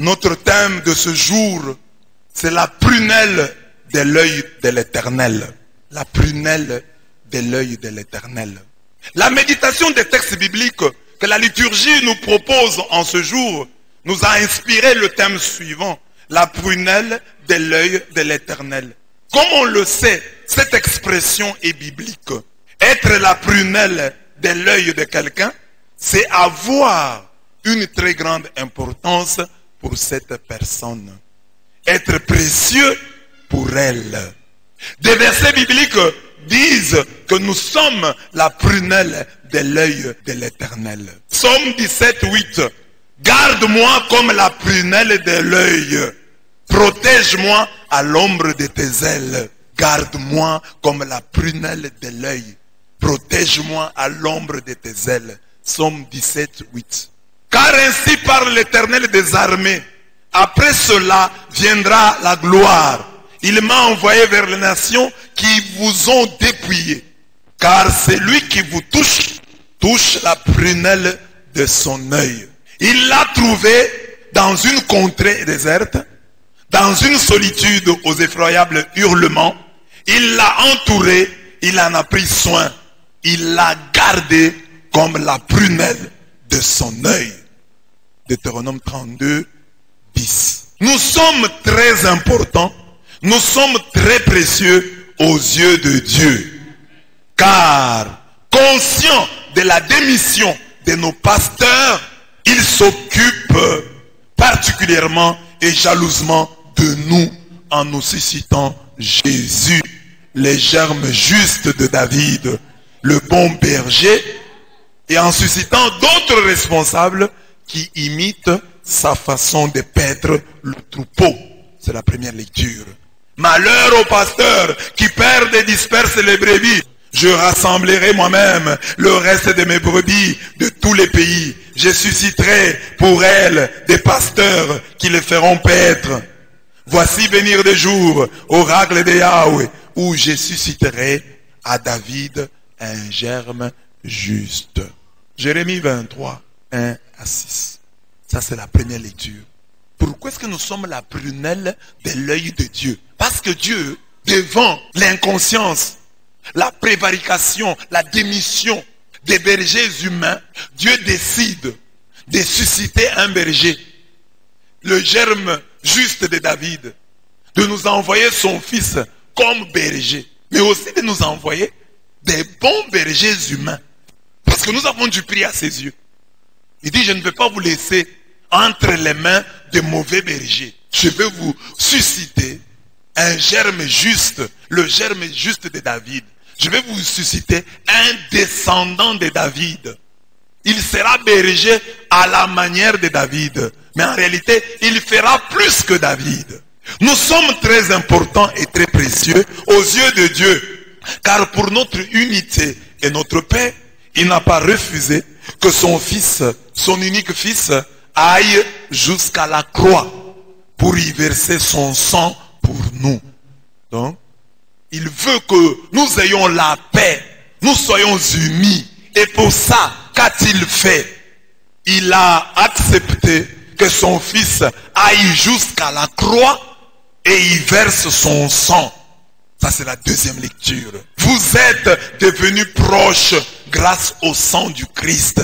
Notre thème de ce jour, c'est la prunelle de l'œil de l'Éternel. La prunelle de l'œil de l'Éternel. La méditation des textes bibliques que la liturgie nous propose en ce jour nous a inspiré le thème suivant, la prunelle de l'œil de l'Éternel. Comme on le sait, cette expression est biblique. Être la prunelle de l'œil de quelqu'un, c'est avoir une très grande importance pour cette personne. Être précieux pour elle. Des versets bibliques disent que nous sommes la prunelle de l'œil de l'Éternel. Psaume 17, 8. Garde-moi comme la prunelle de l'œil. Protège-moi à l'ombre de tes ailes. Garde-moi comme la prunelle de l'œil. Protège-moi à l'ombre de tes ailes. Psaume 17, 8. Car ainsi parle l'Éternel des armées. Après cela viendra la gloire. Il m'a envoyé vers les nations qui vous ont dépouillé. Car c'est lui qui vous touche la prunelle de son œil. Il l'a trouvé dans une contrée déserte, dans une solitude aux effroyables hurlements. Il l'a entouré, il en a pris soin. Il l'a gardé comme la prunelle de son œil. Deutéronome 32, 10. Nous sommes très importants, nous sommes très précieux aux yeux de Dieu. Car, conscient de la démission de nos pasteurs, il s'occupe particulièrement et jalousement de nous en nous suscitant Jésus, les germes justes de David, le bon berger, et en suscitant d'autres responsables qui imitent sa façon de paître le troupeau. C'est la première lecture. Malheur aux pasteurs qui perdent et dispersent les brebis. Je rassemblerai moi-même le reste de mes brebis de tous les pays. Je susciterai pour elles des pasteurs qui les feront paître. Voici venir des jours, oracle de Yahweh, où je susciterai à David un germe juste. Jérémie 23, 1 à 6. Ça, c'est la première lecture. Pourquoi est-ce que nous sommes la prunelle de l'œil de Dieu? Parce que Dieu, devant l'inconscience, la prévarication, la démission des bergers humains, Dieu décide de susciter un berger, le germe juste de David, de nous envoyer son fils comme berger, mais aussi de nous envoyer des bons bergers humains. Parce que nous avons du prix à ses yeux. Il dit, je ne vais pas vous laisser entre les mains de mauvais bergers. Je vais vous susciter un germe juste, le germe juste de David. Je vais vous susciter un descendant de David. Il sera berger à la manière de David. Mais en réalité, il fera plus que David. Nous sommes très importants et très précieux aux yeux de Dieu. Car pour notre unité et notre paix, il n'a pas refusé que son fils, son unique fils, aille jusqu'à la croix pour y verser son sang pour nous. Donc, il veut que nous ayons la paix, nous soyons unis. Et pour ça, qu'a-t-il fait? Il a accepté que son fils aille jusqu'à la croix et y verse son sang. Ça, c'est la deuxième lecture. Vous êtes devenus proches grâce au sang du Christ.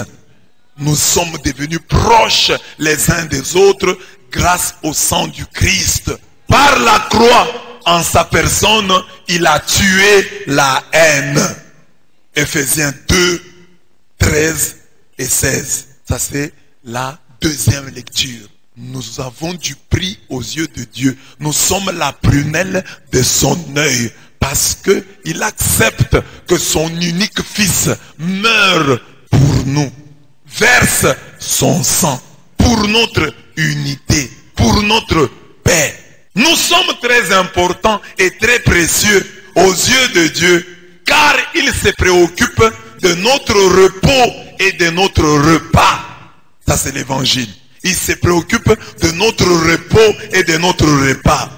Nous sommes devenus proches les uns des autres grâce au sang du Christ. Par la croix, en sa personne, il a tué la haine. Ephésiens 2, 13 et 16. Ça, c'est la deuxième lecture. Nous avons du prix aux yeux de Dieu. Nous sommes la prunelle de son œil. Parce qu'il accepte que son unique fils meure pour nous. Verse son sang pour notre unité, pour notre paix. Nous sommes très importants et très précieux aux yeux de Dieu, car il se préoccupe de notre repos et de notre repas. Ça, c'est l'évangile. Il se préoccupe de notre repos et de notre repas.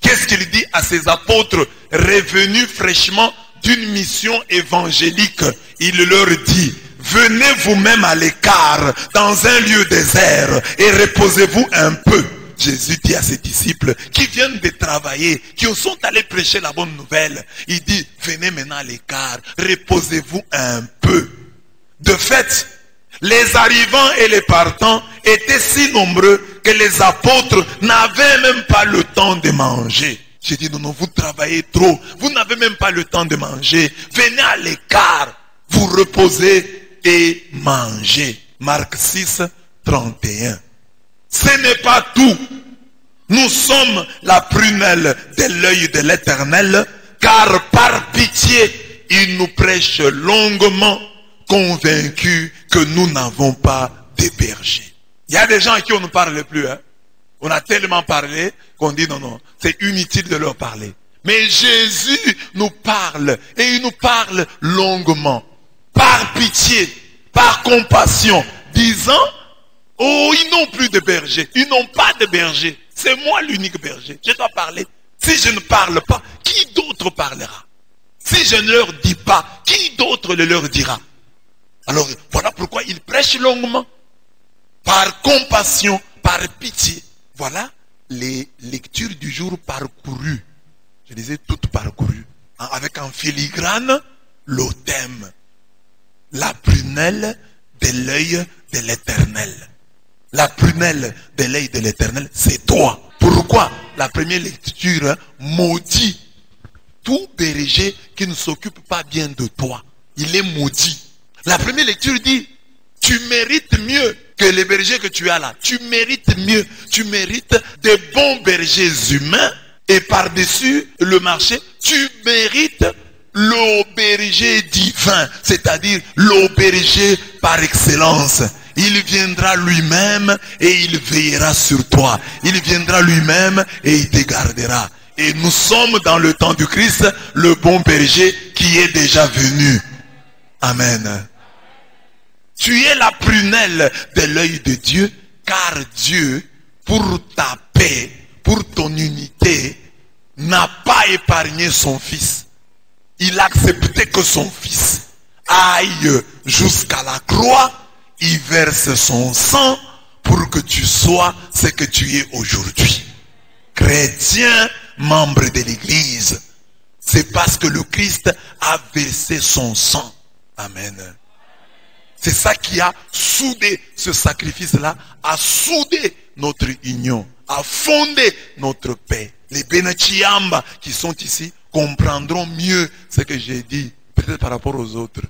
Qu'est-ce qu'il dit à ses apôtres revenus fraîchement d'une mission évangélique? Il leur dit, venez vous-même à l'écart, dans un lieu désert, et reposez-vous un peu. Jésus dit à ses disciples qui viennent de travailler, qui sont allés prêcher la bonne nouvelle, il dit, venez maintenant à l'écart, reposez-vous un peu. De fait, les arrivants et les partants étaient si nombreux que les apôtres n'avaient même pas le temps de manger. J'ai dit, non, vous travaillez trop, vous n'avez même pas le temps de manger. Venez à l'écart, vous reposez et mangez. Marc 6, 31. Ce n'est pas tout. Nous sommes la prunelle de l'œil de l'Éternel, car par pitié, il nous prêche longuement, convaincus que nous n'avons pas de berger. Il y a des gens à qui on ne parle plus. On a tellement parlé qu'on dit non, c'est inutile de leur parler. Mais Jésus nous parle, et il nous parle longuement, par pitié, par compassion, disant, oh, ils n'ont plus de berger, ils n'ont pas de berger. C'est moi l'unique berger, je dois parler. Si je ne parle pas, qui d'autre parlera? Si je ne leur dis pas, qui d'autre le leur dira? Alors, voilà pourquoi il prêche longuement, par compassion, par pitié. Voilà les lectures du jour parcourues. Je disais toutes parcourues. Avec en filigrane, le thème. La prunelle de l'œil de l'Éternel. La prunelle de l'œil de l'Éternel, c'est toi. Pourquoi? La première lecture maudit tout berger qui ne s'occupe pas bien de toi. Il est maudit. La première lecture dit, tu mérites mieux que les bergers que tu as là. Tu mérites mieux. Tu mérites des bons bergers humains. Et par-dessus le marché, tu mérites le berger divin. C'est-à-dire le berger par excellence. Il viendra lui-même et il veillera sur toi. Il viendra lui-même et il te gardera. Et nous sommes dans le temps du Christ, le bon berger qui est déjà venu. Amen. Tu es la prunelle de l'œil de Dieu, car Dieu, pour ta paix, pour ton unité, n'a pas épargné son fils. Il a accepté que son fils aille jusqu'à la croix, il verse son sang pour que tu sois ce que tu es aujourd'hui. Chrétien, membre de l'église, c'est parce que le Christ a versé son sang. Amen. C'est ça qui a soudé ce sacrifice-là, a soudé notre union, a fondé notre paix. Les Benachiamba qui sont ici comprendront mieux ce que j'ai dit, peut-être par rapport aux autres.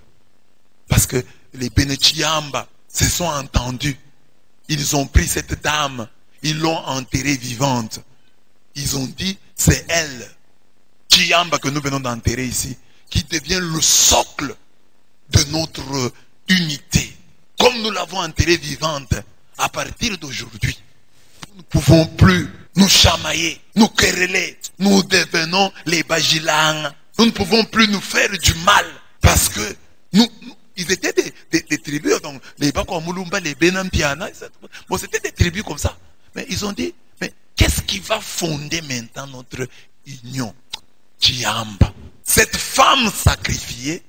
Parce que les Benachiamba se sont entendus. Ils ont pris cette dame, ils l'ont enterrée vivante. Ils ont dit, c'est elle, Chiamba que nous venons d'enterrer ici, qui devient le socle de notre unité. Comme nous l'avons enterrée vivante, à partir d'aujourd'hui, nous ne pouvons plus nous chamailler, nous quereller. Nous devenons les Bajilang. Nous ne pouvons plus nous faire du mal. Parce que ils étaient des tribus, donc les Bakwamulumba, les Benampiana, bon, c'était des tribus comme ça. Mais ils ont dit, mais qu'est-ce qui va fonder maintenant notre union? Chiamba. Cette femme sacrifiée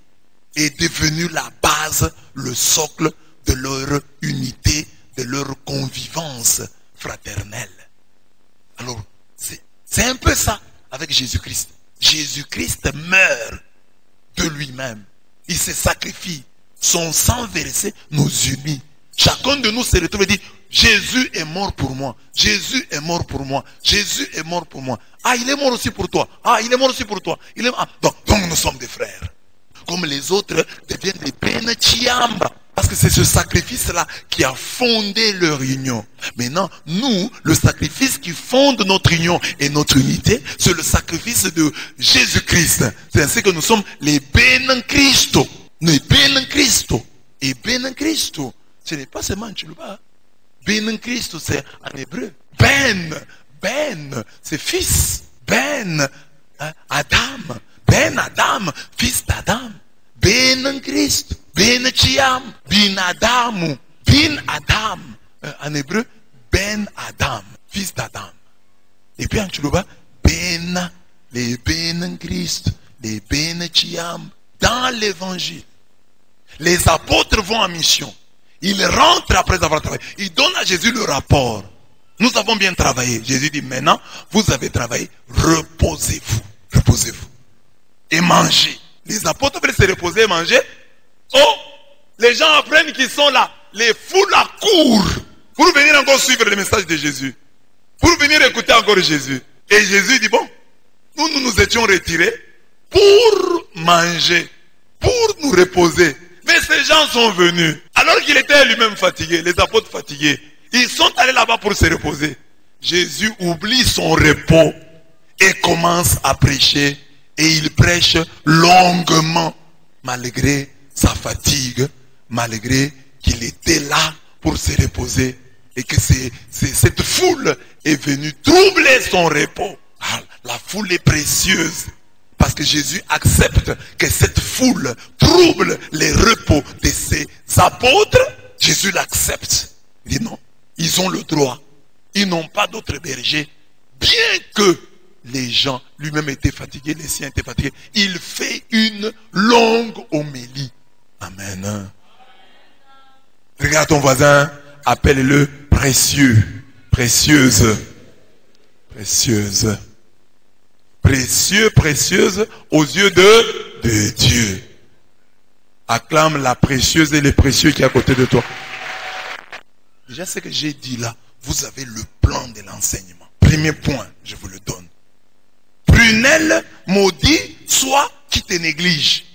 est devenue la base, le socle de leur unité, de leur convivence fraternelle. Alors, c'est un peu ça avec Jésus-Christ. Jésus-Christ meurt de lui-même. Il se sacrifie. Son sang versé nous unit. Chacun de nous se retrouve et dit, Jésus est mort pour moi. Jésus est mort pour moi. Jésus est mort pour moi. Ah, il est mort aussi pour toi. Ah, il est mort aussi pour toi. Donc nous sommes des frères. Comme les autres deviennent des Benachiamba. Parce que c'est ce sacrifice-là qui a fondé leur union. Maintenant, nous, le sacrifice qui fonde notre union et notre unité, c'est le sacrifice de Jésus-Christ. C'est ainsi que nous sommes les Ben Christo. Les Ben Christo. Et Ben Christo, ce n'est pas seulement un Tchoulouba. Ben Christo, c'est en hébreu. Ben, c'est fils. Adam, fils d'Adam. Ben Christ, Ben Chiam, Bin Adamu, Bin Adam. En hébreu, Ben Adam, fils d'Adam. Et puis en Tchoulouba, les Ben Christ, les Ben Chiam, dans l'évangile. Les apôtres vont en mission. Ils rentrent après avoir travaillé. Ils donnent à Jésus le rapport. Nous avons bien travaillé. Jésus dit, maintenant, vous avez travaillé, reposez-vous. Reposez-vous. Et mangez. Les apôtres veulent se reposer et manger. Oh, les gens apprennent qu'ils sont là. Les foules accourent pour venir encore suivre le message de Jésus. Pour venir écouter encore Jésus. Et Jésus dit, bon, nous nous étions retirés pour manger, pour nous reposer. Mais ces gens sont venus. Alors qu'il était lui-même fatigué, les apôtres fatigués. Ils sont allés là-bas pour se reposer. Jésus oublie son repos et commence à prêcher. Et il prêche longuement, malgré sa fatigue, malgré qu'il était là pour se reposer. Et que cette foule est venue troubler son repos. Ah, la foule est précieuse. Parce que Jésus accepte que cette foule trouble les repos de ses apôtres. Jésus l'accepte. Il dit non, ils ont le droit. Ils n'ont pas d'autre berger. Bien que les gens lui-même étaient fatigués, les siens étaient fatigués. Il fait une longue homélie. Amen. Regarde ton voisin, appelle-le précieux, précieuse, précieuse. Précieux, précieuse aux yeux de Dieu. Acclame la précieuse et les précieux qui est à côté de toi. Déjà ce que j'ai dit là, vous avez le plan de l'enseignement. Premier point, je vous le donne. Prunelle, maudit, soit qui te néglige.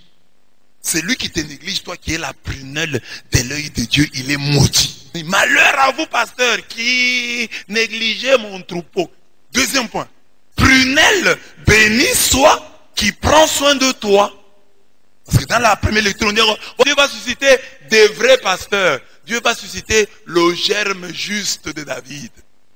C'est lui qui te néglige, toi qui es la prunelle de l'œil de Dieu, il est maudit. Malheur à vous, pasteur, qui négligez mon troupeau. Deuxième point. Prunelle, béni soit qui prend soin de toi. Parce que dans la première lecture, on dit, Dieu va susciter des vrais pasteurs. Dieu va susciter le germe juste de David.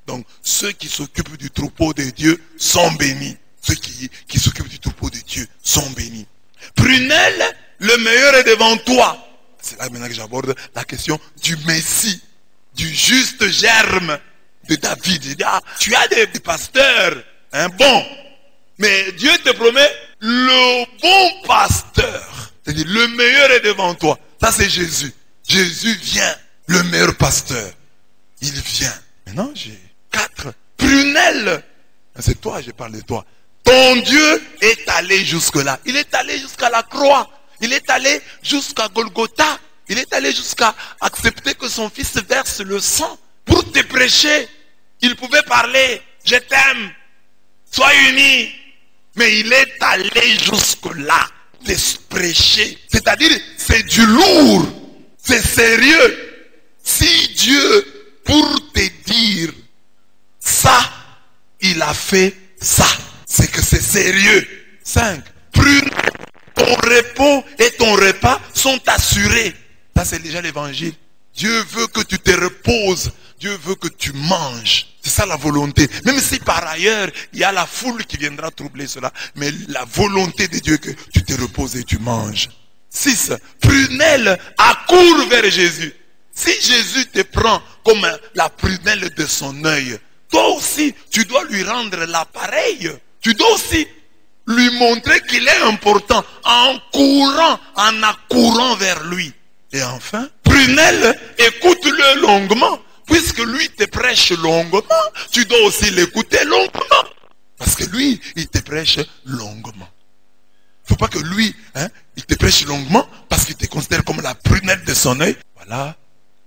Donc, ceux qui s'occupent du troupeau de Dieu sont bénis. Ceux qui s'occupent du troupeau de Dieu sont bénis. Prunelle, le meilleur est devant toi. C'est là maintenant que j'aborde la question du Messie, du juste germe de David. Je dis, tu as des pasteurs, bon, mais Dieu te promet le bon pasteur. C'est-à-dire, le meilleur est devant toi. Ça, c'est Jésus. Jésus vient, le meilleur pasteur. Il vient. Maintenant, j'ai 4. Prunelle. C'est toi, je parle de toi. Ton Dieu est allé jusque-là. Il est allé jusqu'à la croix. Il est allé jusqu'à Golgotha. Il est allé jusqu'à accepter que son fils verse le sang pour te prêcher. Il pouvait parler, je t'aime, sois unis. Mais il est allé jusque-là, de prêcher. C'est-à-dire, c'est du lourd, c'est sérieux. Si Dieu, pour te dire ça, il a fait ça, c'est que c'est sérieux. 5. Plus ton repos et ton repas sont assurés. Ça, c'est déjà l'évangile. Dieu veut que tu te reposes. Dieu veut que tu manges. C'est ça la volonté. Même si par ailleurs, il y a la foule qui viendra troubler cela. Mais la volonté de Dieu que tu te reposes et tu manges. 6. Prunelle accourt vers Jésus. Si Jésus te prend comme la prunelle de son œil, toi aussi, tu dois lui rendre l'appareil. Tu dois aussi lui montrer qu'il est important en courant, en accourant vers lui. Et enfin, prunelle, écoute-le longuement. Puisque lui te prêche longuement, tu dois aussi l'écouter longuement. Parce que lui, il te prêche longuement. Il ne faut pas que lui, il te prêche longuement parce qu'il te considère comme la prunelle de son œil. Voilà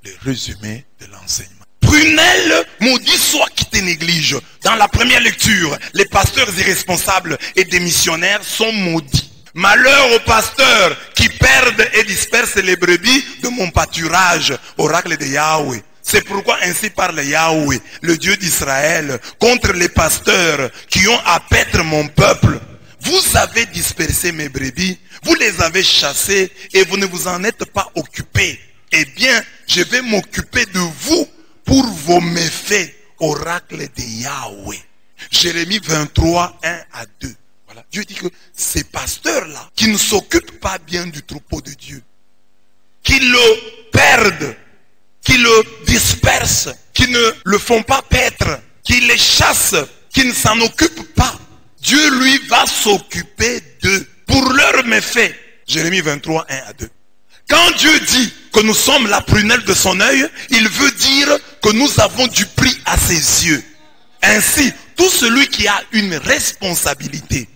le résumé de l'enseignement. Prunelle, maudit soit qui te néglige. Dans la première lecture, les pasteurs irresponsables et démissionnaires sont maudits. Malheur aux pasteurs qui perdent et dispersent les brebis de mon pâturage, oracle de Yahweh. C'est pourquoi ainsi parle Yahweh, le Dieu d'Israël, contre les pasteurs qui ont à paître mon peuple. Vous avez dispersé mes brebis, vous les avez chassées et vous ne vous en êtes pas occupés. Eh bien, je vais m'occuper de vous pour vos méfaits, oracle de Yahweh. Jérémie 23, 1 à 2. Voilà. Dieu dit que ces pasteurs-là, qui ne s'occupent pas bien du troupeau de Dieu, qui le perdent, qui le dispersent, qui ne le font pas paître, qui les chassent, qui ne s'en occupent pas, Dieu lui va s'occuper d'eux pour leurs méfaits. Jérémie 23, 1 à 2. Quand Dieu dit que nous sommes la prunelle de son œil, il veut dire que nous avons du prix à ses yeux. Ainsi, tout celui qui a une responsabilité,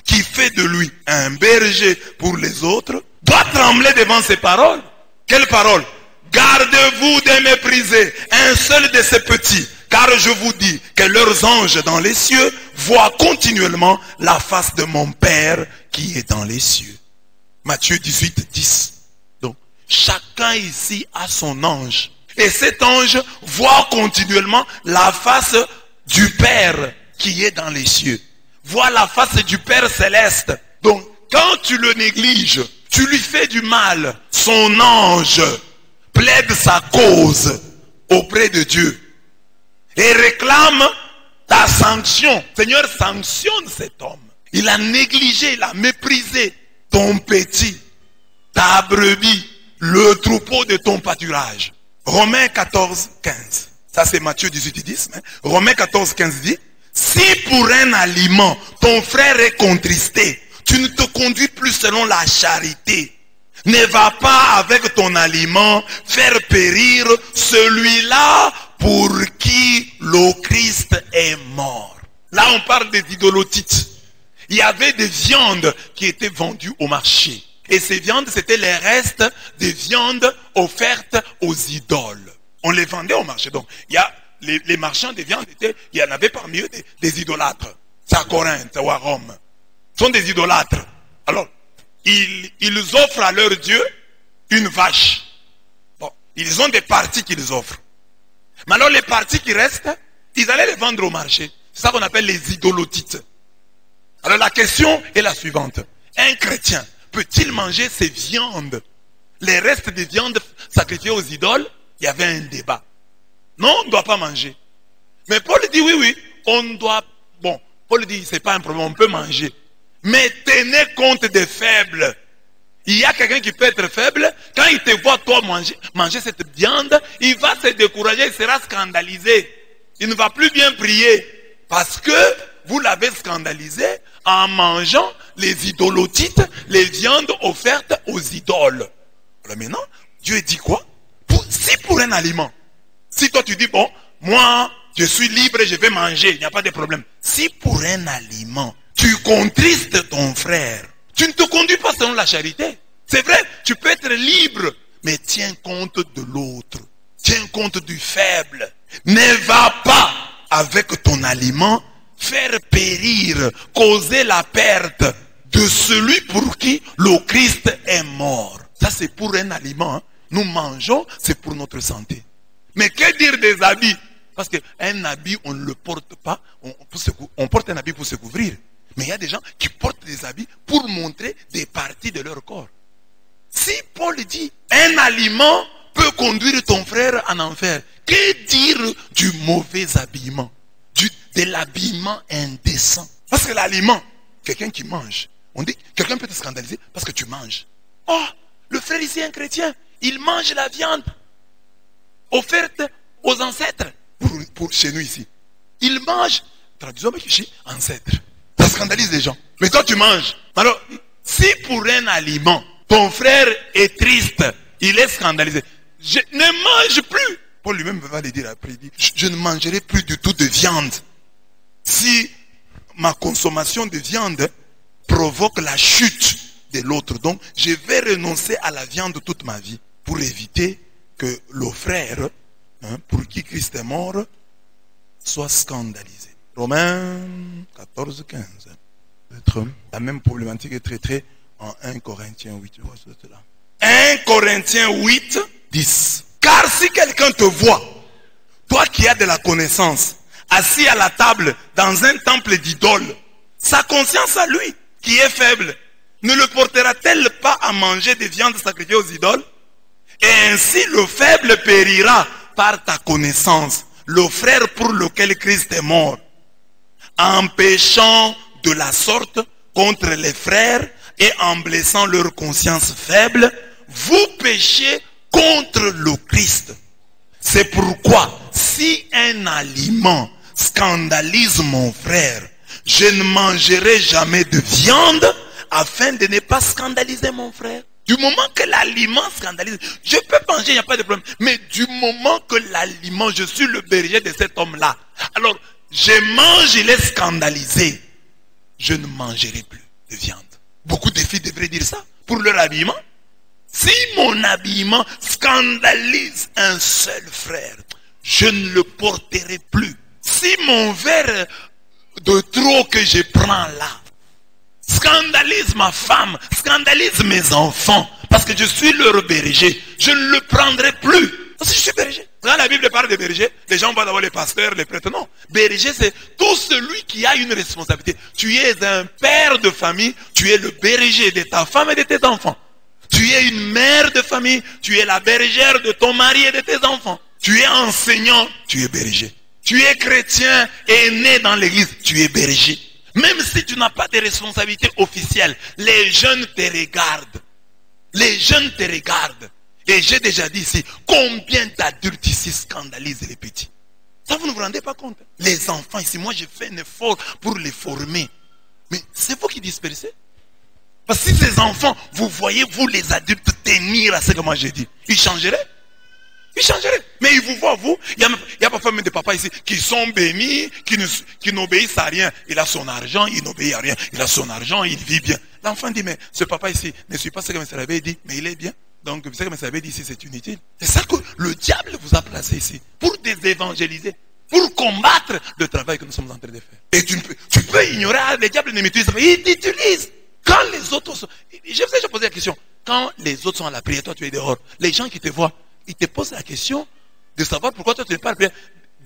qui fait de lui un berger pour les autres, doit trembler devant ses paroles. Quelles paroles? Gardez-vous de mépriser un seul de ces petits, car je vous dis que leurs anges dans les cieux voient continuellement la face de mon Père qui est dans les cieux. Matthieu 18, 10. Donc, chacun ici a son ange. Et cet ange voit continuellement la face du Père qui est dans les cieux. Voit la face du Père céleste. Donc, quand tu le négliges, tu lui fais du mal. Son ange plaide sa cause auprès de Dieu et réclame ta sanction. Seigneur, sanctionne cet homme. Il a négligé, il a méprisé ton petit, ta brebis, le troupeau de ton pâturage. Romains 14, 15. Ça c'est Matthieu 18, 10. Romains 14, 15 dit, si pour un aliment, ton frère est contristé, tu ne te conduis plus selon la charité. Ne va pas avec ton aliment faire périr celui-là pour qui le Christ est mort. Là on parle des idolotites. Il y avait des viandes qui étaient vendues au marché. Et ces viandes, c'était les restes des viandes offertes aux idoles. On les vendait au marché. Donc, il y a les marchands de viande, il y en avait parmi eux des idolâtres. C'est à Corinthe ou à Rome. Ce sont des idolâtres. Alors, ils offrent à leur Dieu une vache. Bon, ils ont des parties qu'ils offrent. Mais alors, les parties qui restent, ils allaient les vendre au marché. C'est ça qu'on appelle les idolotites. Alors, la question est la suivante. Un chrétien peut-il manger ces viandes? Les restes des viandes sacrifiées aux idoles, il y avait un débat. Non, on ne doit pas manger. Mais Paul dit oui, on doit... Bon, Paul dit c'est pas un problème, on peut manger. Mais tenez compte des faibles. Il y a quelqu'un qui peut être faible, quand il te voit toi manger cette viande, il va se décourager, il sera scandalisé. Il ne va plus bien prier. Parce que vous l'avez scandalisé en mangeant les idolotites, les viandes offertes aux idoles. Alors maintenant, Dieu dit quoi? Si pour un aliment, si toi tu dis, bon, moi, je suis libre, je vais manger, il n'y a pas de problème. Si pour un aliment, tu contristes ton frère, tu ne te conduis pas selon la charité. C'est vrai, tu peux être libre, mais tiens compte de l'autre. Tiens compte du faible. Ne va pas avec ton aliment faire périr, causer la perte de celui pour qui le Christ est mort. Ça c'est pour un aliment. Hein. Nous mangeons, c'est pour notre santé. Mais que dire des habits? Parce qu'un habit, on ne le porte pas. On porte un habit pour se couvrir. Mais il y a des gens qui portent des habits pour montrer des parties de leur corps. Si Paul dit, un aliment peut conduire ton frère en enfer, que dire du mauvais habillement? De l'habillement indécent. Parce que l'aliment, quelqu'un qui mange, on dit, quelqu'un peut te scandaliser parce que tu manges. Oh, le frère ici est un chrétien, il mange la viande offerte aux ancêtres. Pour chez nous ici. Il mange, traduisons ancêtre. Ça scandalise les gens. Mais toi tu manges. Alors, si pour un aliment, ton frère est triste, il est scandalisé, je ne mange plus. Paul lui-même va le dire après, il dit, je ne mangerai plus du tout de viande. Si ma consommation de viande provoque la chute de l'autre, donc je vais renoncer à la viande toute ma vie pour éviter que le frère, pour qui Christ est mort, soit scandalisé. Romains 14, 15. La même problématique est traitée en 1 Corinthiens 8. 1 Corinthiens 8, 10. Car si quelqu'un te voit, toi qui as de la connaissance, assis à la table dans un temple d'idole, sa conscience à lui, qui est faible, ne le portera-t-elle pas à manger des viandes sacrifiées aux idoles? Et ainsi le faible périra par ta connaissance, le frère pour lequel Christ est mort, en péchant de la sorte contre les frères et en blessant leur conscience faible, vous péchez contre le Christ. C'est pourquoi, si un aliment scandalise mon frère, je ne mangerai jamais de viande afin de ne pas scandaliser mon frère. Du moment que l'aliment scandalise, je peux manger, il n'y a pas de problème. Mais du moment que l'aliment, je suis le berger de cet homme-là. Alors, je mange, il est scandalisé. Je ne mangerai plus de viande. Beaucoup de filles devraient dire ça pour leur habillement. Si mon habillement scandalise un seul frère, je ne le porterai plus. Si mon verre de trop que je prends là scandalise ma femme, scandalise mes enfants, parce que je suis leur berger, je ne le prendrai plus. Parce que je suis berger. Quand la Bible parle de berger, les gens vont d'abord les pasteurs, les prêtres. Non. Berger, c'est tout celui qui a une responsabilité. Tu es un père de famille, tu es le berger de ta femme et de tes enfants. Tu es une mère de famille, tu es la bergère de ton mari et de tes enfants. Tu es enseignant, tu es berger. Tu es chrétien et né dans l'église, tu es berger. Même si tu n'as pas de responsabilité officielle, les jeunes te regardent. Les jeunes te regardent. Et j'ai déjà dit ici, combien d'adultes ici scandalisent les petits? Ça, vous ne vous rendez pas compte? Les enfants ici, moi j'ai fait un effort pour les former. Mais c'est vous qui dispersez. Parce que si ces enfants, vous voyez, vous les adultes, tenir à ce que moi j'ai dit, ils changeraient. Ils changeraient. Mais ils vous voient, vous. Il y a parfois même des papas ici qui sont bénis, qui n'obéissent à rien. Il a son argent, il n'obéit à rien. Il a son argent, il vit bien. L'enfant dit, mais ce papa ici ne suit pas ce que M. Rabé dit, mais il est bien. Donc, ce que M. Rabé dit ici, c'est inutile. C'est ça que le diable vous a placé ici. Pour désévangéliser. Pour combattre le travail que nous sommes en train de faire. Et tu peux ignorer, le diable ne m'utilise pas. Il t'utilise. Quand les autres sont... Je vous ai déjà posé la question. Quand les autres sont à la prière, toi tu es dehors. Les gens qui te voient, ils te posent la question de savoir pourquoi toi tu n'es pas à la prière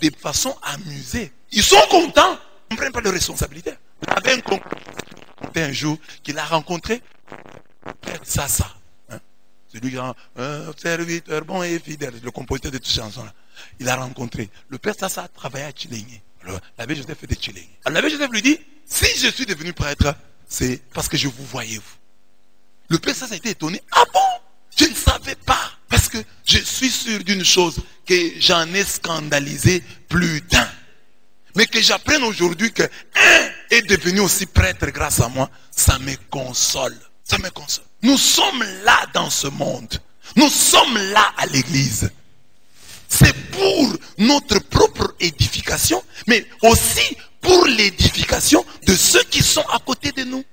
de façon amusée. Ils sont contents. Ils ne prennent pas de responsabilité. Il y avait un jour qu'il a rencontré Père Sassa. Celui qui a un serviteur bon et fidèle, le compositeur de toutes ces chansons-là. Il a rencontré. Le Père Sassa travaillait à Tchilengé. Alors, l'abbé Joseph était Tchilengé. Alors l'abbé Joseph lui dit, si je suis devenu prêtre, c'est parce que je vous voyais, vous. Le Père Sassa a été étonné. Ah bon? Je ne savais pas. Parce que je suis sûr d'une chose, que j'en ai scandalisé plus d'un. Mais que j'apprenne aujourd'hui qu'un est devenu aussi prêtre grâce à moi, ça me console. Ça me console. Nous sommes là dans ce monde. Nous sommes là à l'église. C'est pour notre propre édification, mais aussi pour l'édification de ceux qui sont à côté de nous.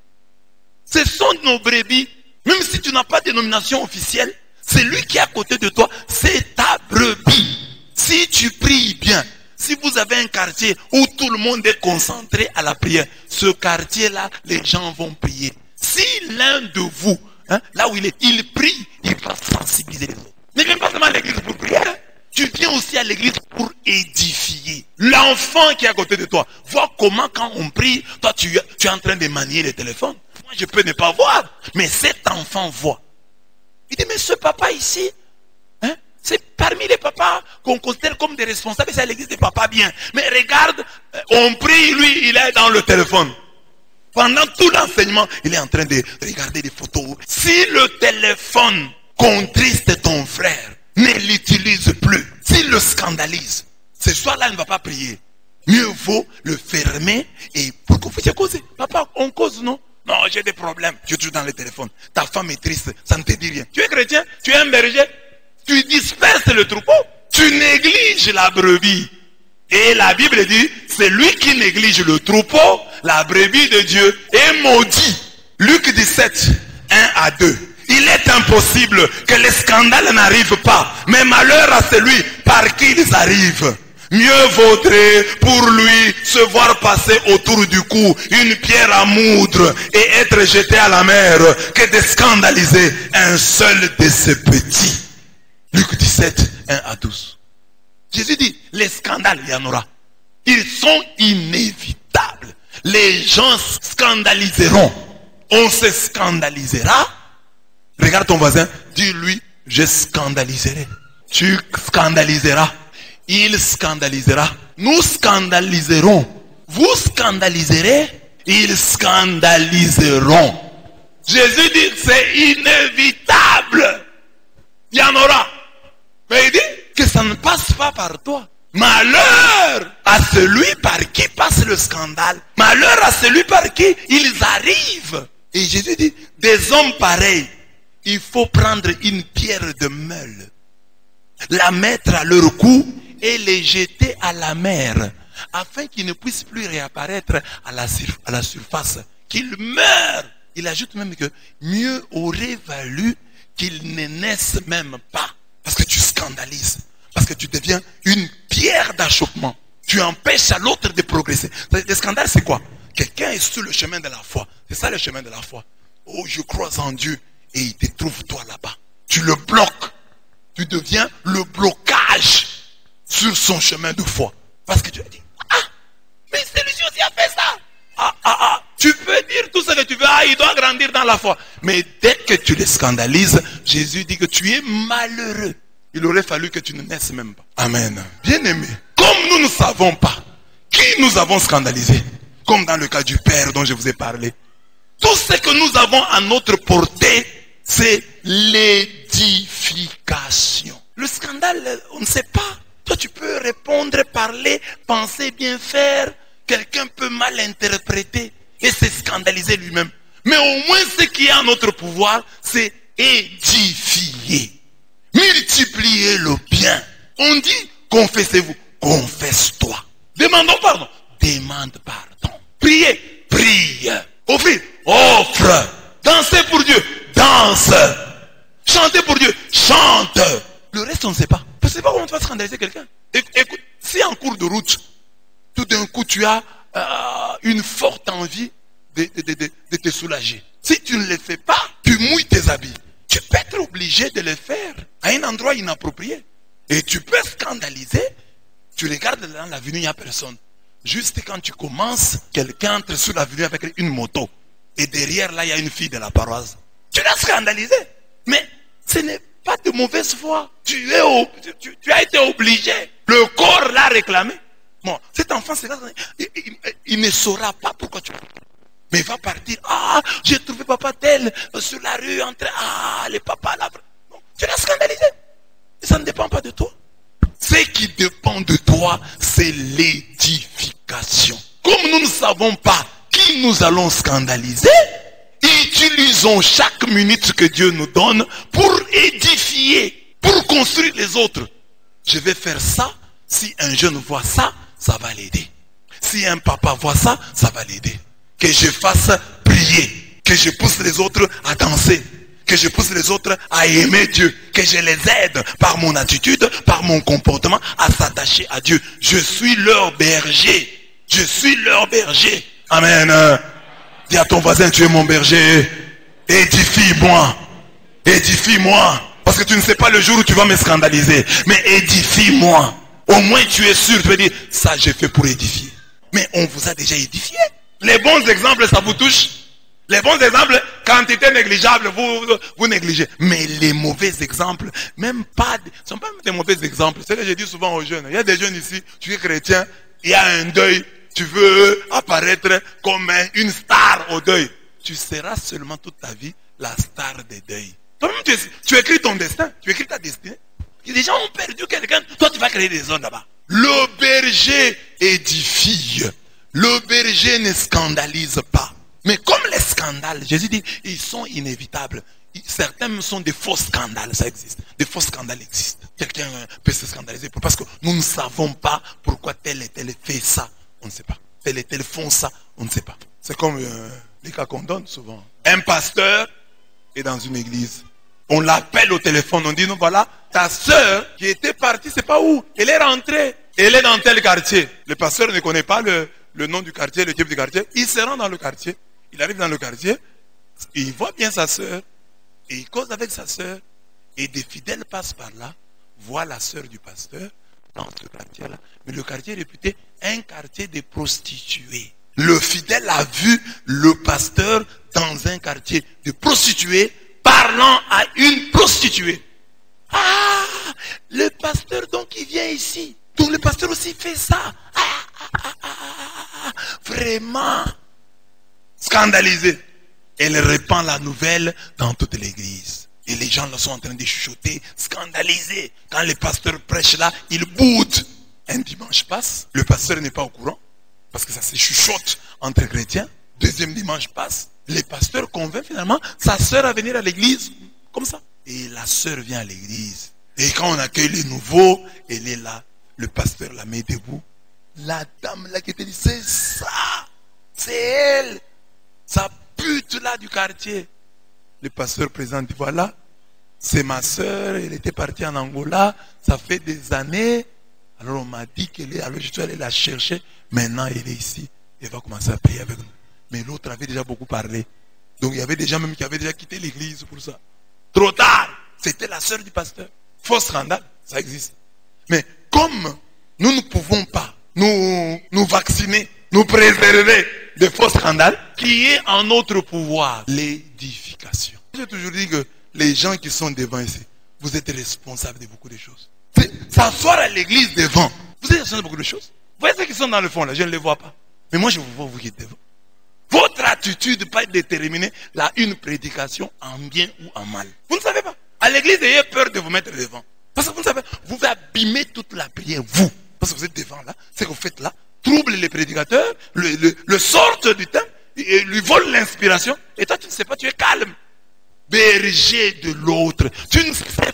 Ce sont nos brebis. Même si tu n'as pas de nomination officielle, celui qui est à côté de toi, c'est ta brebis. Si tu pries bien, si vous avez un quartier où tout le monde est concentré à la prière, ce quartier-là, les gens vont prier. Si l'un de vous, là où il prie, il va sensibiliser les autres. Ne viens pas seulement à l'église pour prier. Tu viens aussi à l'église pour édifier. L'enfant qui est à côté de toi, vois comment quand on prie, toi tu es en train de manier le téléphone. Moi je peux ne pas voir, mais cet enfant voit. Il dit, mais ce papa ici, c'est parmi les papas qu'on considère comme des responsables, c'est à l'église des papas bien. Mais regarde, on prie, lui il est dans le téléphone. Pendant tout l'enseignement, il est en train de regarder des photos. Si le téléphone contriste ton frère, ne l'utilise plus. S'il le scandalise, ce soir-là, il ne va pas prier. Mieux vaut le fermer et pour qu'on puisse causer. Papa, on cause, non? Non, j'ai des problèmes. Tu es toujours dans le téléphone. Ta femme est triste, ça ne te dit rien. Tu es chrétien, tu es un berger. Tu disperses le troupeau. Tu négliges la brebis. Et la Bible dit, c'est lui qui néglige le troupeau, la brebis de Dieu est maudit. Luc 17, 1 à 2. Il est impossible que les scandales n'arrivent pas, mais malheur à celui par qui ils arrivent. Mieux vaudrait pour lui se voir passer autour du cou une pierre à moudre et être jeté à la mer que de scandaliser un seul de ses petits. Luc 17, 1 à 12. Jésus dit, les scandales, il y en aura. Ils sont inévitables. Les gens scandaliseront. On se scandalisera. Regarde ton voisin, dis-lui, je scandaliserai. Tu scandaliseras. Il scandalisera. Nous scandaliserons. Vous scandaliserez. Ils scandaliseront. Jésus dit, c'est inévitable. Il y en aura. Mais il dit que ça ne passe pas par toi. Malheur à celui par qui passe le scandale. Malheur à celui par qui ils arrivent. Et Jésus dit, des hommes pareils, il faut prendre une pierre de meule, la mettre à leur cou et les jeter à la mer, afin qu'ils ne puissent plus réapparaître à la surface, qu'ils meurent. Il ajoute même que mieux aurait valu qu'ils ne naissent même pas. Parce que tu scandalises, parce que tu deviens une pierre d'achoppement. Tu empêches à l'autre de progresser. Le scandale, c'est quoi? Quelqu'un est sur le chemin de la foi. C'est ça le chemin de la foi. Oh, je crois en Dieu. Et il te trouve toi là-bas. Tu le bloques. Tu deviens le blocage sur son chemin de foi. Parce que tu as dit, ah, mais celui-ci aussi a fait ça. Tu peux dire tout ce que tu veux. Ah, il doit grandir dans la foi. Mais dès que tu le scandalises, Jésus dit que tu es malheureux. Il aurait fallu que tu ne naisses même pas. Amen. Bien-aimé, comme nous ne savons pas qui nous avons scandalisé, comme dans le cas du Père dont je vous ai parlé, tout ce que nous avons à notre portée, c'est l'édification. Le scandale, on ne sait pas. Toi, tu peux répondre, parler, penser, bien faire. Quelqu'un peut mal interpréter et se scandaliser lui-même. Mais au moins, ce qui est à notre pouvoir, c'est édifier. Multiplier le bien. On dit, confessez-vous. Confesse-toi. Demandons pardon. Demande pardon. Priez. Prie. Offrir. Offre. Dansez pour Dieu. Danse. Chantez pour Dieu. Chante. Le reste, on ne sait pas. Je ne sais pas comment tu vas scandaliser quelqu'un. Écoute, si en cours de route, tout d'un coup, tu as une forte envie de te soulager. Si tu ne le fais pas, tu mouilles tes habits. Tu peux être obligé de le faire à un endroit inapproprié. Et tu peux scandaliser. Tu regardes dans l'avenue, il n'y a personne. Juste quand tu commences, quelqu'un entre sur l'avenue avec une moto. Et derrière, là, il y a une fille de la paroisse. Tu l'as scandalisé. Mais ce n'est pas de mauvaise foi. Tu as été obligé. Le corps l'a réclamé. Bon, cet enfant, il ne saura pas pourquoi tu... Mais il va partir. Ah, j'ai trouvé papa tel sur la rue, le papa là. Non, tu l'as scandalisé. Ça ne dépend pas de toi. Ce qui dépend de toi, c'est l'édification. Comme nous ne savons pas qui nous allons scandaliser, utilisons chaque minute que Dieu nous donne pour édifier, pour construire les autres. Je vais faire ça. Si un jeune voit ça, ça va l'aider. Si un papa voit ça, ça va l'aider. Que je fasse prier, que je pousse les autres à danser, que je pousse les autres à aimer Dieu, que je les aide par mon attitude, par mon comportement à s'attacher à Dieu. Je suis leur berger. Je suis leur berger. Amen. Dis à ton voisin, tu es mon berger. Édifie-moi. Édifie-moi. Parce que tu ne sais pas le jour où tu vas me scandaliser. Mais édifie-moi. Au moins tu es sûr, tu peux dire, ça j'ai fait pour édifier. Mais on vous a déjà édifié. Les bons exemples, ça vous touche. Les bons exemples, quantité négligeable, vous négligez. Mais les mauvais exemples, même pas, ce ne sont pas des mauvais exemples. C'est ce que je dis souvent aux jeunes. Il y a des jeunes ici, tu es chrétien, il y a un deuil, tu veux apparaître comme une star au deuil. Tu seras seulement toute ta vie la star des deuils. Toi-même, tu écris ton destin, tu écris ta destinée. Les gens ont perdu quelqu'un, toi tu vas créer des zones là-bas. Le berger édifie. Le berger ne scandalise pas. Mais comme les scandales, Jésus dit, ils sont inévitables. Certains sont des faux scandales, ça existe. Des faux scandales existent. Quelqu'un peut se scandaliser parce que nous ne savons pas pourquoi tel et tel fait ça. On ne sait pas. Tel et tel font ça. On ne sait pas. C'est comme les cas qu'on donne souvent. Un pasteur est dans une église. On l'appelle au téléphone, on dit, non, voilà, ta soeur qui était partie, c'est pas où. Elle est rentrée. Elle est dans tel quartier. Le pasteur ne connaît pas le nom du quartier, le type du quartier. Il se rend dans le quartier. Il arrive dans le quartier. Il voit bien sa soeur. Et il cause avec sa soeur. Et des fidèles passent par là. Voient la soeur du pasteur dans ce quartier-là. Mais le quartier est réputé un quartier de prostituées. Le fidèle a vu le pasteur dans un quartier de prostituées parlant à une prostituée. Ah, le pasteur donc il vient ici. Donc le pasteur aussi fait ça. Vraiment scandalisé. Elle répand la nouvelle dans toute l'église. Et les gens là sont en train de chuchoter, scandalisés. Quand le pasteur prêche là, il boude. Un dimanche passe, le pasteur n'est pas au courant. Parce que ça se chuchote entre chrétiens. Deuxième dimanche passe. Le pasteur convainc finalement sa soeur à venir à l'église comme ça. Et la sœur vient à l'église. Et quand on accueille les nouveaux, elle est là. Le pasteur la met debout. La dame là qui te dit, c'est ça. C'est elle. Sa pute là du quartier. Le pasteur présente, voilà. C'est ma sœur, elle était partie en Angola. Ça fait des années. Alors on m'a dit qu'elle est. Alors je suis allé la chercher. Maintenant elle est ici. Elle va commencer à prier avec nous. Mais l'autre avait déjà beaucoup parlé. Donc il y avait des gens même qui avaient déjà quitté l'église pour ça. Trop tard. C'était la sœur du pasteur. Faux scandale, ça existe. Mais comme nous ne pouvons pas nous vacciner, nous préserver de faux scandales, qui est en notre pouvoir l'édification. J'ai toujours dit que les gens qui sont devant ici, vous êtes responsables de beaucoup de choses. S'asseoir à l'église devant, vous êtes responsable de beaucoup de choses. Vous voyez ceux qui sont dans le fond là, je ne les vois pas. Mais moi je vous vois, vous qui êtes devant. Votre attitude peut déterminer une prédication en bien ou en mal. Vous ne savez pas. À l'église, ayez peur de vous mettre devant. Parce que vous ne savez, vous pouvez abîmer toute la prière, vous. Parce que vous êtes devant là, ce que vous faites là, trouble les prédicateurs, le sortent du temps, et lui vole l'inspiration. Et toi, tu ne sais pas, tu es calme. Berger de l'autre, tu ne sais pas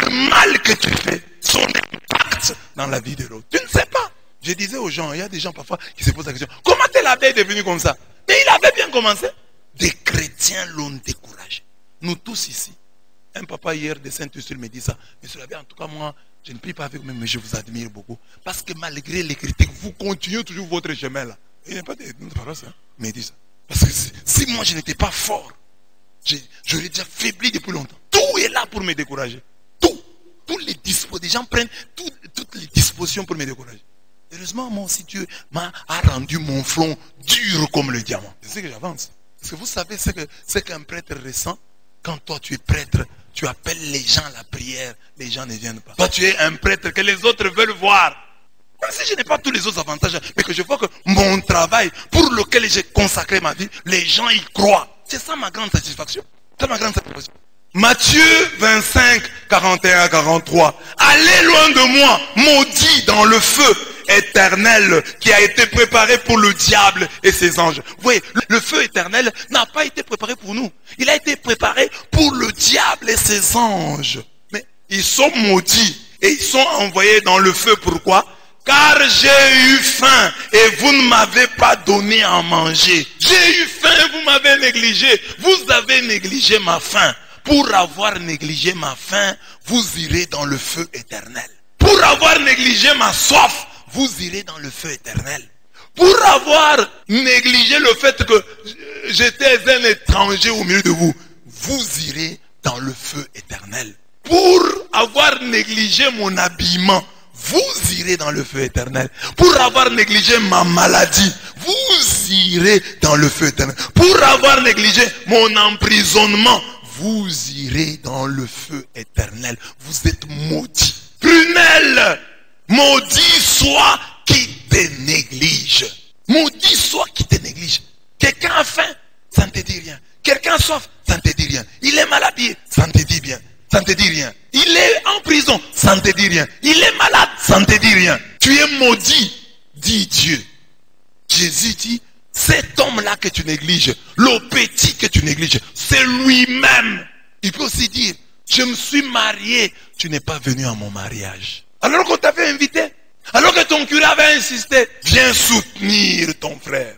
le mal que tu fais, son impact dans la vie de l'autre. Tu ne sais pas. Je disais aux gens, il y a des gens parfois qui se posent la question, comment tel abbé est devenu comme ça? Mais il avait bien commencé. Des chrétiens l'ont découragé. Nous tous ici. Un papa hier de Saint-Ursule me dit ça. Monsieur l'abbé, en tout cas moi, je ne prie pas avec vous, mais je vous admire beaucoup. Parce que malgré les critiques, vous continuez toujours votre chemin là. Il n'y a pas de parole, ça. Mais il dit ça. Parce que si moi je n'étais pas fort, j'aurais déjà faibli depuis longtemps. Tout est là pour me décourager. Tout. Tous les dispositions. Les gens prennent toutes les dispositions pour me décourager. Heureusement, moi aussi, Dieu m'a rendu mon front dur comme le diamant. C'est ce que j'avance. Parce que vous savez ce qu'un prêtre ressent. Quand toi tu es prêtre, tu appelles les gens à la prière, les gens ne viennent pas. Toi tu es un prêtre que les autres veulent voir. Même si je n'ai pas tous les autres avantages, mais que je vois que mon travail pour lequel j'ai consacré ma vie, les gens y croient. C'est ça ma grande satisfaction. C'est ma grande satisfaction. Matthieu 25, 41 à 43. Allez loin de moi, maudit dans le feu éternel qui a été préparé pour le diable et ses anges. Vous voyez, le feu éternel n'a pas été préparé pour nous. Il a été préparé pour le diable et ses anges. Mais ils sont maudits et ils sont envoyés dans le feu. Pourquoi? Car j'ai eu faim et vous ne m'avez pas donné à manger. J'ai eu faim et vous m'avez négligé. Vous avez négligé ma faim. Pour avoir négligé ma faim, vous irez dans le feu éternel. Pour avoir négligé ma soif, vous irez dans le feu éternel. Pour avoir négligé le fait que j'étais un étranger au milieu de vous, vous irez dans le feu éternel. Pour avoir négligé mon habillement, vous irez dans le feu éternel. Pour avoir négligé ma maladie, vous irez dans le feu éternel. Pour avoir négligé mon emprisonnement, vous irez dans le feu éternel. Vous êtes maudits. Prunelle, maudit soit qui te néglige. Maudit soit qui te néglige. Quelqu'un a faim, ça ne te dit rien. Quelqu'un a soif, ça ne te dit rien. Il est mal habillé, ça ne te dit bien. Ça ne te dit rien. Il est en prison, ça ne te dit rien. Il est malade, ça ne te dit rien. Tu es maudit, dit Dieu. Jésus dit, cet homme-là que tu négliges, le petit que tu négliges, c'est lui-même. Il peut aussi dire, je me suis marié, tu n'es pas venu à mon mariage. Alors qu'on t'avait invité, alors que ton curé avait insisté, viens soutenir ton frère.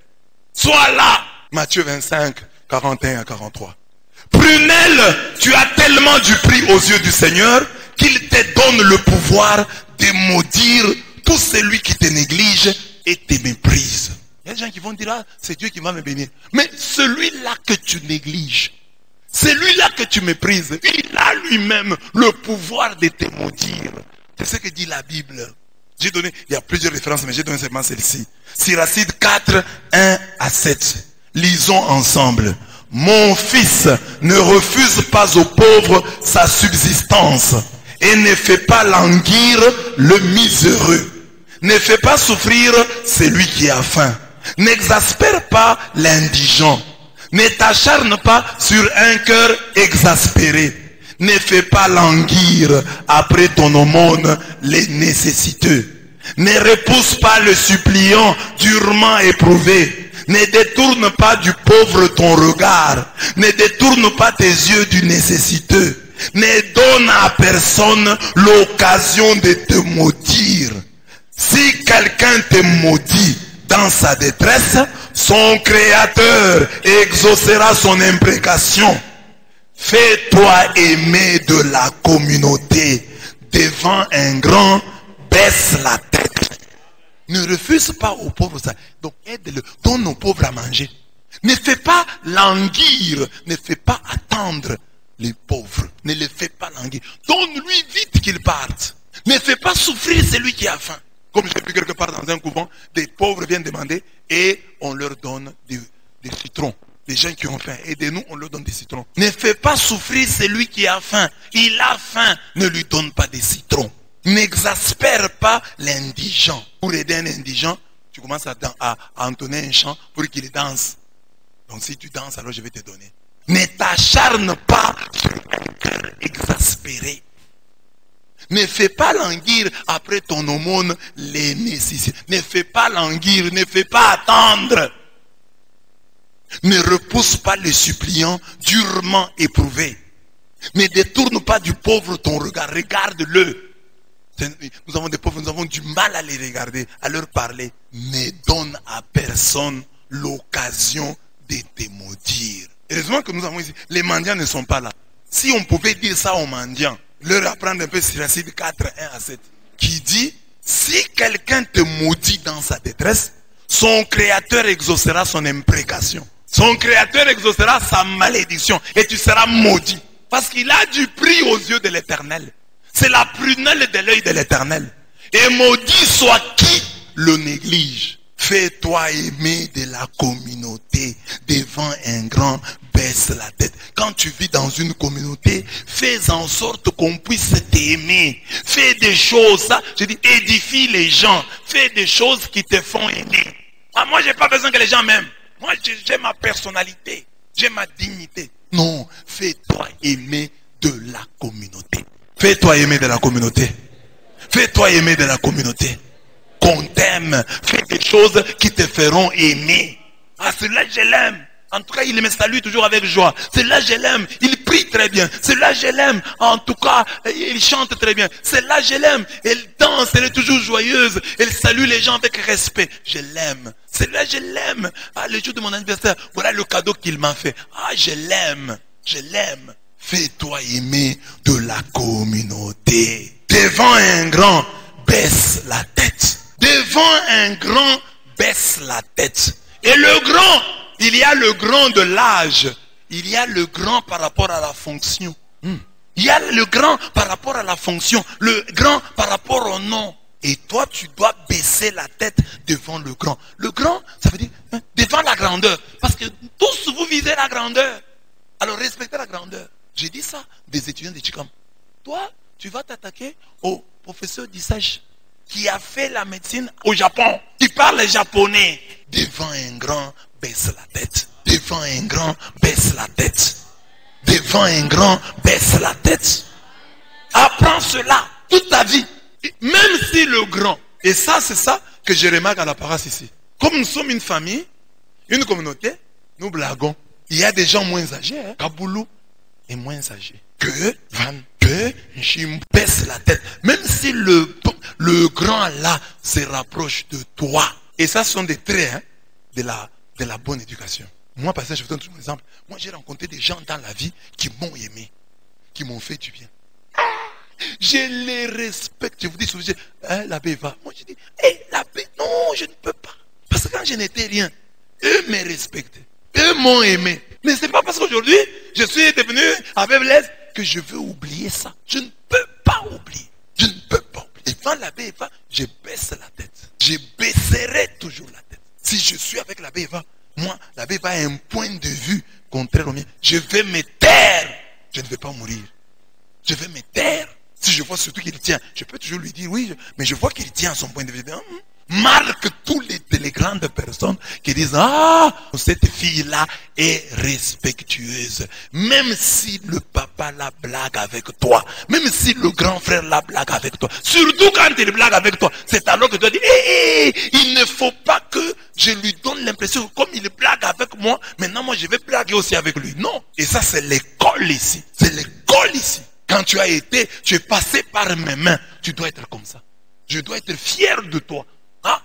Sois là. Matthieu 25, 41 à 43. Prunelle, tu as tellement du prix aux yeux du Seigneur qu'il te donne le pouvoir de maudire tout celui qui te néglige et te méprise. Il y a des gens qui vont dire, ah, c'est Dieu qui va me bénir. Mais celui-là que tu négliges, celui-là que tu méprises, il a lui-même le pouvoir de te maudire. C'est ce que dit la Bible. J'ai donné, il y a plusieurs références, mais j'ai donné seulement celle-ci. Siracide 4, 1 à 7. Lisons ensemble. Mon fils, ne refuse pas aux pauvres sa subsistance et ne fait pas languir le miséreux. Ne fait pas souffrir celui qui a faim. N'exaspère pas l'indigent. Ne t'acharne pas sur un cœur exaspéré. Ne fais pas languir après ton aumône les nécessiteux. Ne repousse pas le suppliant durement éprouvé. Ne détourne pas du pauvre ton regard. Ne détourne pas tes yeux du nécessiteux. Ne donne à personne l'occasion de te maudire. Si quelqu'un te maudit dans sa détresse, son Créateur exaucera son imprécation. Fais-toi aimer de la communauté. Devant un grand, baisse la tête. Ne refuse pas aux pauvres ça. Donc aide-le. Donne aux pauvres à manger. Ne fais pas languir. Ne fais pas attendre les pauvres. Ne les fais pas languir. Donne-lui vite qu'il parte. Ne fais pas souffrir celui qui a faim. Comme j'ai vu quelque part dans un couvent, des pauvres viennent demander et on leur donne des citrons. Les gens qui ont faim. Aidez-nous, on leur donne des citrons. Ne fais pas souffrir celui qui a faim. Il a faim. Ne lui donne pas des citrons. N'exaspère pas l'indigent. Pour aider un indigent, tu commences à entonner un chant pour qu'il danse. Donc si tu danses, alors je vais te donner. Ne t'acharne pas sur un cœur exaspéré. Ne fais pas languir après ton aumône les nécessités. Ne fais pas languir, ne fais pas attendre. Ne repousse pas les suppliants durement éprouvés. Ne détourne pas du pauvre ton regard. Regarde-le. Nous avons des pauvres, nous avons du mal à les regarder, à leur parler. Ne donne à personne l'occasion de te maudire. Heureusement que nous avons ici, les mendiants ne sont pas là. Si on pouvait dire ça aux mendiants, leur apprendre un peu Siracide 4, 1 à 7, qui dit, si quelqu'un te maudit dans sa détresse, son Créateur exaucera son imprécation. Son Créateur exaucera sa malédiction et tu seras maudit. Parce qu'il a du prix aux yeux de l'Éternel. C'est la prunelle de l'œil de l'Éternel. Et maudit soit qui le néglige. Fais-toi aimer de la communauté. Devant un grand, baisse la tête. Quand tu vis dans une communauté, fais en sorte qu'on puisse t'aimer. Fais des choses, ça, je dis, édifie les gens. Fais des choses qui te font aimer. Ah, moi, j'ai pas besoin que les gens m'aiment. Moi, j'ai ma personnalité. J'ai ma dignité. Non, fais-toi aimer de la communauté. Fais-toi aimer de la communauté. Fais-toi aimer de la communauté. Qu'on t'aime. Fais des choses qui te feront aimer. Ah, celui-là, je l'aime. En tout cas, il me salue toujours avec joie. Celui-là, je l'aime. Il prie très bien. Celui-là, je l'aime. En tout cas, il chante très bien. Celui-là, je l'aime. Elle danse. Elle est toujours joyeuse. Elle salue les gens avec respect. Je l'aime. Celui-là, je l'aime. Ah, le jour de mon anniversaire, voilà le cadeau qu'il m'a fait. Ah, je l'aime. Je l'aime. Fais-toi aimer de la communauté. Devant un grand, baisse la tête. Devant un grand, baisse la tête. Et le grand, il y a le grand de l'âge. Il y a le grand par rapport à la fonction. Il y a le grand par rapport à la fonction. Le grand par rapport au nom. Et toi, tu dois baisser la tête devant le grand. Le grand, ça veut dire devant la grandeur. Parce que tous vous visez la grandeur. Alors respectez la grandeur. J'ai dit ça des étudiants de Chikam. Toi, tu vas t'attaquer au professeur d'Issage qui a fait la médecine au Japon, qui parle japonais. Devant un grand, baisse la tête. Devant un grand, baisse la tête. Devant un grand, baisse la tête. Apprends cela toute ta vie. Même si le grand, et ça c'est ça que je remarque à la paroisse ici. Comme nous sommes une famille, une communauté, nous blaguons. Il y a des gens moins âgés, Kaboulou est moins âgé. Que je baisse la tête. Même si le grand là se rapproche de toi. Et ça ce sont des traits de la bonne éducation. Moi, par exemple, je vous donne toujours un exemple. Moi, j'ai rencontré des gens dans la vie qui m'ont aimé, qui m'ont fait du bien. Je les respecte. Je vous dis souvent, l'abbé va. Moi, je dis, l'abbé, non, je ne peux pas. Parce que quand je n'étais rien, eux me respectaient. Eux m'ont aimé. Mais ce n'est pas parce qu'aujourd'hui, je suis devenu avec Blaise que je veux oublier ça. Je ne peux pas oublier. Je ne peux pas oublier. Et quand l'abbé Eva, je baisse la tête. Je baisserai toujours la tête. Si je suis avec l'abbé Eva, moi, l'abbé Eva a un point de vue contraire au mien. Je vais me taire. Je ne vais pas mourir. Je vais me taire. Si je vois surtout qu'il tient, je peux toujours lui dire oui, mais je vois qu'il tient à son point de vue. Marque tous les grandes personnes qui disent cette fille-là est respectueuse. Même si le papa la blague avec toi, même si le grand frère la blague avec toi, surtout quand il blague avec toi, c'est alors que tu dois dire il ne faut pas que je lui donne l'impression que comme il blague avec moi, maintenant moi je vais blaguer aussi avec lui. Non. Et ça c'est l'école ici. C'est l'école ici. Quand tu es passé par mes mains, tu dois être comme ça. Je dois être fier de toi. Hein?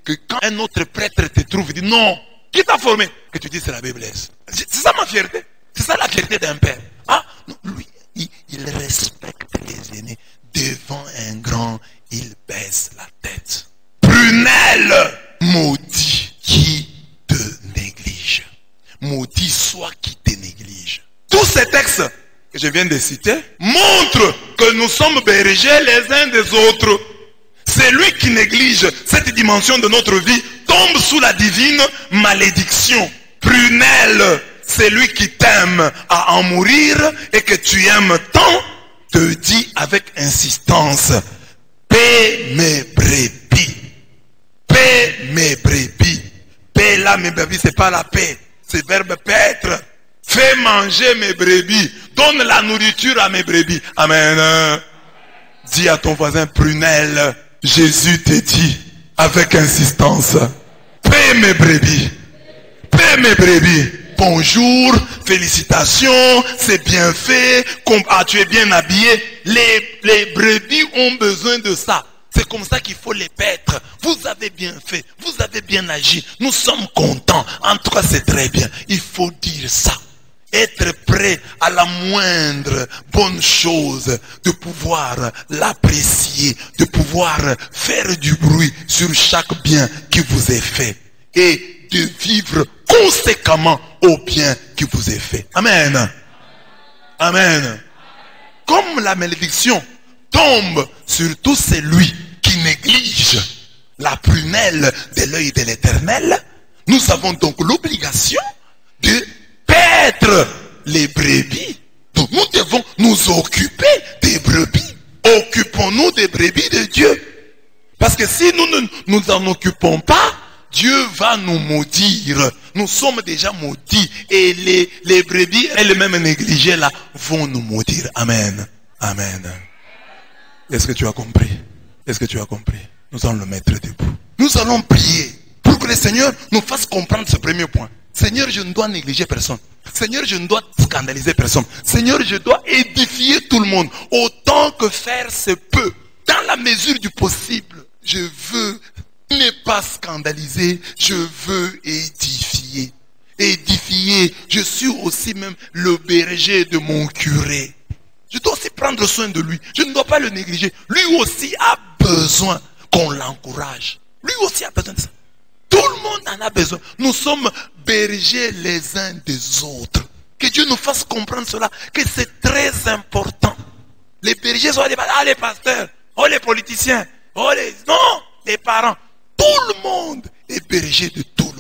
Que quand un autre prêtre te trouve, il dit non, qui t'a formé? Que tu dis c'est la Bible. C'est ça ma fierté. C'est ça la fierté d'un père. Hein? Non, lui, il respecte les aînés. Devant un grand, il baisse la tête. Prunelle, maudit qui te néglige. Maudit soit qui te néglige. Tous ces textes que je viens de citer montrent que nous sommes bergers les uns des autres. Celui qui néglige cette dimension de notre vie tombe sous la divine malédiction. Prunelle, celui qui t'aime à en mourir et que tu aimes tant, te dit avec insistance, paie mes brebis. Paie mes brebis. Paie là mes brebis, c'est pas la paix. C'est verbe paître. Fais manger mes brebis. Donne la nourriture à mes brebis. Amen. Dis à ton voisin, prunelle, Jésus te dit avec insistance, paie mes brebis. Paie mes brebis. Bonjour, félicitations, c'est bien fait, tu es bien habillé. Les brebis ont besoin de ça. C'est comme ça qu'il faut les paître. Vous avez bien fait, vous avez bien agi. Nous sommes contents. En tout cas, c'est très bien. Il faut dire ça. Être prêt à la moindre bonne chose, de pouvoir l'apprécier, de pouvoir faire du bruit sur chaque bien qui vous est fait. Et de vivre conséquemment au bien qui vous est fait. Amen. Amen. Comme la malédiction tombe sur tout celui qui néglige la prunelle de l'œil de l'Éternel, nous avons donc l'obligation de paître les brebis. Donc nous devons nous occuper des brebis. Occupons-nous des brebis de Dieu. Parce que si nous ne nous en occupons pas, Dieu va nous maudire. Nous sommes déjà maudits. Et les brebis, elles-mêmes négligées là, vont nous maudire. Amen. Amen. Est-ce que tu as compris? Est-ce que tu as compris? Nous allons le mettre debout. Nous allons prier pour que le Seigneur nous fasse comprendre ce premier point. Seigneur, je ne dois négliger personne. Seigneur, je ne dois scandaliser personne. Seigneur, je dois édifier tout le monde. Autant que faire se peut. Dans la mesure du possible. Je veux ne pas scandaliser, je veux édifier. Édifier, je suis aussi même le berger de mon curé. Je dois aussi prendre soin de lui. Je ne dois pas le négliger. Lui aussi a besoin qu'on l'encourage. Lui aussi a besoin de ça. Tout le monde en a besoin. Nous sommes bergers les uns des autres. Que Dieu nous fasse comprendre cela, que c'est très important. Les bergers sont les pasteurs, les politiciens, non, les parents. Tout le monde est berger de tout